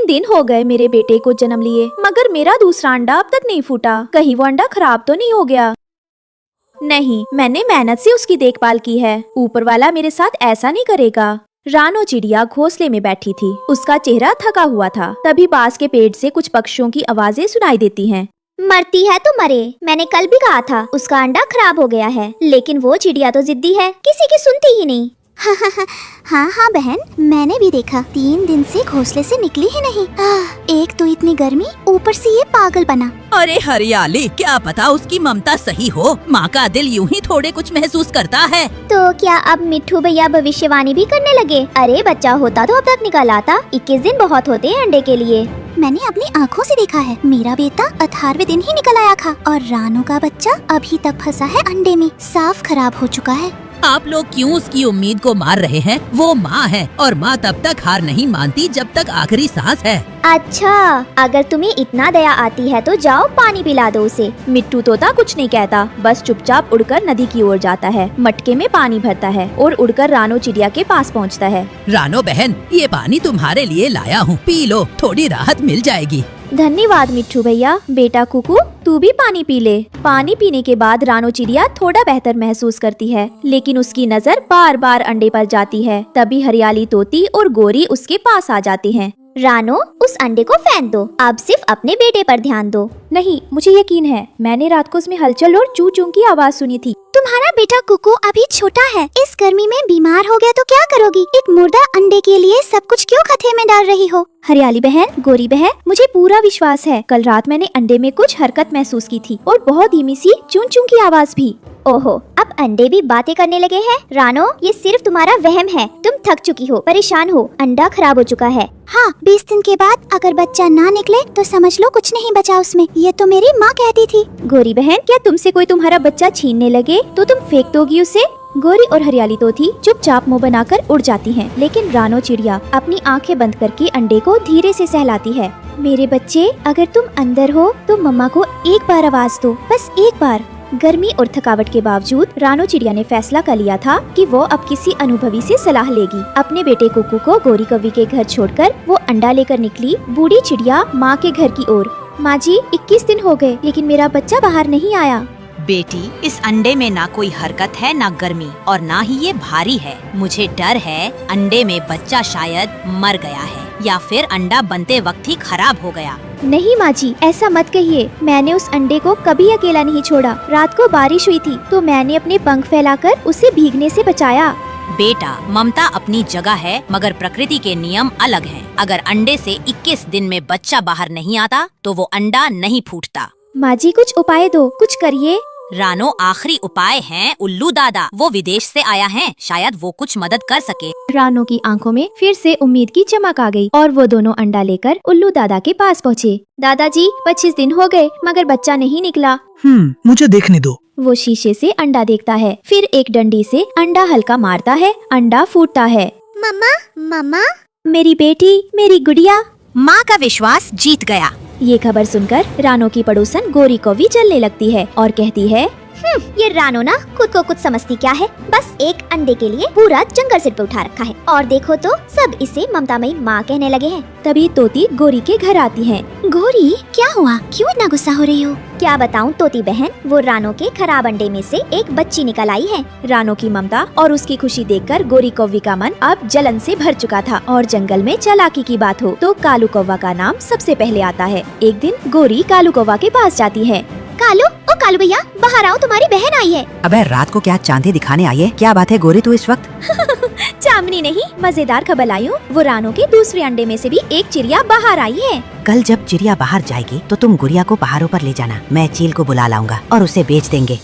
3 दिन हो गए मेरे बेटे को जन्म लिए, मगर मेरा दूसरा अंडा अब तक नहीं फूटा। कहीं वो अंडा खराब तो नहीं हो गया? नहीं, मैंने मेहनत से उसकी देखभाल की है। ऊपर वाला मेरे साथ ऐसा नहीं करेगा। रानो चिड़िया घोंसले में बैठी थी। उसका चेहरा थका हुआ था। तभी पास के पेड़ से कुछ पक्षियों की आवाजें सुनाई देती हैं। मरती है तो मरे, मैंने कल भी कहा था उसका अंडा खराब हो गया है, लेकिन वो चिड़िया तो जिद्दी है, किसी की सुनती ही नहीं। हाँ बहन, मैंने भी देखा, 3 दिन से घोंसले से निकली ही नहीं। एक तो इतनी गर्मी, ऊपर से ये पागल बना। अरे हरियाली, क्या पता उसकी ममता सही हो। माँ का दिल यूं ही थोड़े कुछ महसूस करता है। तो क्या अब मिट्ठू भैया भविष्यवाणी भी करने लगे? अरे बच्चा होता तो अब तक निकल आता। 21 दिन बहुत होते हैं अंडे के लिए। मैंने अपनी आँखों से देखा है, मेरा बेटा 18वें दिन ही निकल आया था और रानो का बच्चा अभी तक फंसा है अंडे में, साफ खराब हो चुका है। आप लोग क्यों उसकी उम्मीद को मार रहे हैं? वो माँ है और माँ तब तक हार नहीं मानती जब तक आखिरी सांस है। अच्छा, अगर तुम्हें इतना दया आती है तो जाओ पानी पिला दो उसे। मिट्टू तोता कुछ नहीं कहता, बस चुपचाप उड़कर नदी की ओर जाता है, मटके में पानी भरता है और उड़कर रानो चिड़िया के पास पहुंचता है। रानो बहन, ये पानी तुम्हारे लिए लाया हूँ, पी लो, थोड़ी राहत मिल जाएगी। धन्यवाद मिट्ठू भैया। बेटा कुकू, तू भी पानी पी ले। पानी पीने के बाद रानो चिड़िया थोड़ा बेहतर महसूस करती है, लेकिन उसकी नजर बार बार अंडे पर जाती है। तभी हरियाली तोती और गोरी उसके पास आ जाते हैं। रानो, उस अंडे को फेंक दो, अब सिर्फ अपने बेटे पर ध्यान दो। नहीं, मुझे यकीन है, मैंने रात को उसमें हलचल और चू चू की आवाज सुनी थी। तुम्हारा बेटा कुकू अभी छोटा है, इस गर्मी में बीमार हो गया तो क्या करोगी? एक मुर्दा अंडे के लिए सब कुछ क्यों खतरे में डाल रही हो? हरियाली बहन, गोरी बहन, मुझे पूरा विश्वास है, कल रात मैंने अंडे में कुछ हरकत महसूस की थी और बहुत धीमी सी चूं चूं की आवाज भी। ओहो, अब अंडे भी बातें करने लगे हैं। रानो, ये सिर्फ तुम्हारा वहम है, तुम थक चुकी हो, परेशान हो, अंडा खराब हो चुका है। हाँ, 20 दिन के बाद अगर बच्चा ना निकले तो समझ लो कुछ नहीं बचा उसमें, ये तो मेरी माँ कहती थी। गोरी बहन, क्या तुमसे कोई तुम्हारा बच्चा छीनने लगे तो तुम फेंक दोगी उसे? गोरी और हरियाली तोती चुपचाप मुंह बनाकर उड़ जाती हैं, लेकिन रानो चिड़िया अपनी आंखें बंद करके अंडे को धीरे से सहलाती है। मेरे बच्चे, अगर तुम अंदर हो तो मम्मा को एक बार आवाज दो, बस एक बार। गर्मी और थकावट के बावजूद रानो चिड़िया ने फैसला कर लिया था कि वो अब किसी अनुभवी से सलाह लेगी। अपने बेटे कुकू को गोरी कौवी के घर छोड़कर वो अंडा लेकर निकली बूढ़ी चिड़िया माँ के घर की ओर। माँ जी, 21 दिन हो गए, लेकिन मेरा बच्चा बाहर नहीं आया। बेटी, इस अंडे में ना कोई हरकत है, ना गर्मी, और ना ही ये भारी है। मुझे डर है अंडे में बच्चा शायद मर गया है या फिर अंडा बनते वक्त ही खराब हो गया। नहीं माँ जी, ऐसा मत कहिए, मैंने उस अंडे को कभी अकेला नहीं छोड़ा। रात को बारिश हुई थी तो मैंने अपने पंख फैलाकर उसे भीगने से बचाया। बेटा, ममता अपनी जगह है, मगर प्रकृति के नियम अलग हैं। अगर अंडे से 21 दिन में बच्चा बाहर नहीं आता तो वो अंडा नहीं फूटता। माँ जी, कुछ उपाय दो, कुछ करिए। रानो, आखिरी उपाय है उल्लू दादा, वो विदेश से आया है, शायद वो कुछ मदद कर सके। रानो की आंखों में फिर से उम्मीद की चमक आ गई और वो दोनों अंडा लेकर उल्लू दादा के पास पहुँचे। दादाजी, 25 दिन हो गए मगर बच्चा नहीं निकला। मुझे देखने दो। वो शीशे से अंडा देखता है, फिर एक डंडी से अंडा हल्का मारता है, अंडा फूटता है। मम्मा, मम्मा, मेरी बेटी, मेरी गुड़िया। माँ का विश्वास जीत गया। ये खबर सुनकर रानो की पड़ोसन गोरी कौवी जलने लगती है और कहती है, ये रानो ना खुद को कुछ समझती क्या है, बस एक अंडे के लिए पूरा जंगल सिर पे उठा रखा है, और देखो तो सब इसे ममतामयी माँ कहने लगे हैं। तभी तोती गोरी के घर आती है। गोरी, क्या हुआ, क्यों इतना गुस्सा हो रही हो? क्या बताऊं तोती बहन, वो रानो के खराब अंडे में से एक बच्ची निकल आई है। रानो की ममता और उसकी खुशी देखकर गोरी कौवी का मन अब जलन से भर चुका था, और जंगल में चालाकी की बात हो तो कालू कौवा का नाम सबसे पहले आता है। एक दिन गोरी कालू कौवा के पास जाती है। कालू, ओ कालू भैया, बाहर आओ, तुम्हारी बहन आई है। अबे रात को क्या चांदी दिखाने आई है? क्या बात है गोरी तू इस वक्त? चांदनी नहीं, मजेदार खबर लाई हूँ। वो रानो के दूसरे अंडे में से भी एक चिड़िया बाहर आई है। कल जब चिड़िया बाहर जाएगी तो तुम गुड़िया को पहाड़ों पर ले जाना, मैं चील को बुला लाऊंगा और उसे बेच देंगे।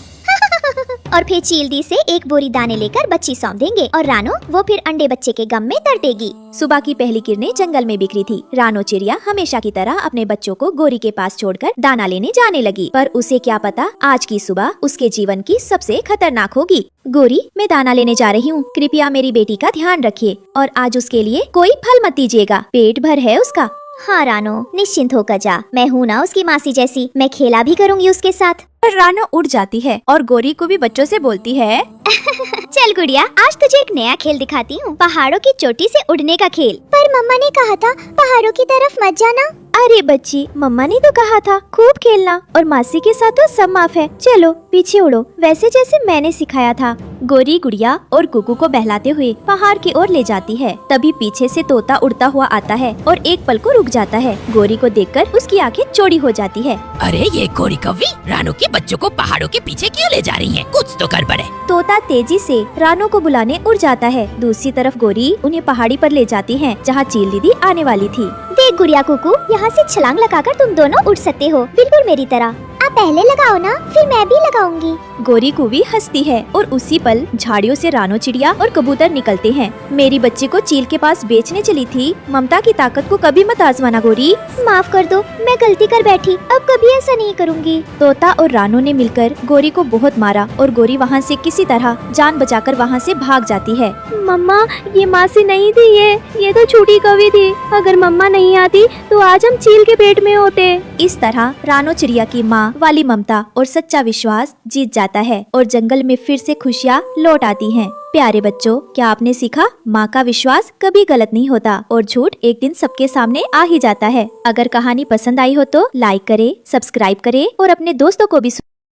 और फिर चीलदी से एक बोरी दाने लेकर बच्ची सौंप देंगे और रानो वो फिर अंडे बच्चे के गम में तड़पेगी। सुबह की पहली किरणें जंगल में बिखरी थी। रानो चिड़िया हमेशा की तरह अपने बच्चों को गोरी के पास छोड़कर दाना लेने जाने लगी, पर उसे क्या पता आज की सुबह उसके जीवन की सबसे खतरनाक होगी। गोरी, मैं दाना लेने जा रही हूँ, कृपया मेरी बेटी का ध्यान रखिए और आज उसके लिए कोई फल मत दीजिएगा, पेट भर है उसका। हाँ रानो, निश्चिंत होकर जा, मैं हूँ ना उसकी मासी जैसी, मैं खेला भी करूँगी उसके साथ। पर रानो उड़ जाती है और गोरी को भी बच्चों से बोलती है, चल गुड़िया, आज तुझे एक नया खेल दिखाती हूँ, पहाड़ों की चोटी से उड़ने का खेल। पर मम्मा ने कहा था पहाड़ों की तरफ मत जाना। अरे बच्ची, मम्मा ने तो कहा था खूब खेलना और मासी के साथ तो सब माफ है, चलो पीछे उड़ो वैसे जैसे मैंने सिखाया था। गोरी गुड़िया और कुकू को बहलाते हुए पहाड़ की ओर ले जाती है। तभी पीछे से तोता उड़ता हुआ आता है और एक पल को रुक जाता है। गोरी को देखकर उसकी आंखें चौड़ी हो जाती है। अरे ये गोरी कौवी रानू के बच्चों को पहाड़ों के पीछे क्यों ले जा रही है? कुछ तो गड़बड़ है। तोता तेजी से रानो को बुलाने उड़ जाता है। दूसरी तरफ गोरी उन्हें पहाड़ी पर ले जाती है जहाँ चील दीदी आने वाली थी। देख गुड़िया कुकू, यहाँ से छलांग लगाकर तुम दोनों उड़ सकते हो, बिल्कुल मेरी तरह। आप पहले लगाओ ना, फिर मैं भी लगाऊंगी। गोरी कुवी हंसती है और उसी पल झाड़ियों से रानो चिड़िया और कबूतर निकलते हैं। मेरी बच्ची को चील के पास बेचने चली थी, ममता की ताकत को कभी मत आजमाना गोरी। माफ कर दो, मैं गलती कर बैठी, अब कभी ऐसा नहीं करूँगी। तोता और रानो ने मिलकर गोरी को बहुत मारा और गोरी वहाँ से किसी तरह जान बचाकर वहाँ से भाग जाती है। मम्मा, ये मासी नहीं थी, ये तो छोटी कवि थी। अगर मम्मा नहीं आती तो आज हम चील के पेट में होते। इस तरह रानो चिड़िया की माँ वाली ममता और सच्चा विश्वास जीत जाता है और जंगल में फिर से खुशियाँ लौट आती हैं। प्यारे बच्चों, क्या आपने सीखा? माँ का विश्वास कभी गलत नहीं होता और झूठ एक दिन सबके सामने आ ही जाता है। अगर कहानी पसंद आई हो तो लाइक करें, सब्सक्राइब करें और अपने दोस्तों को भी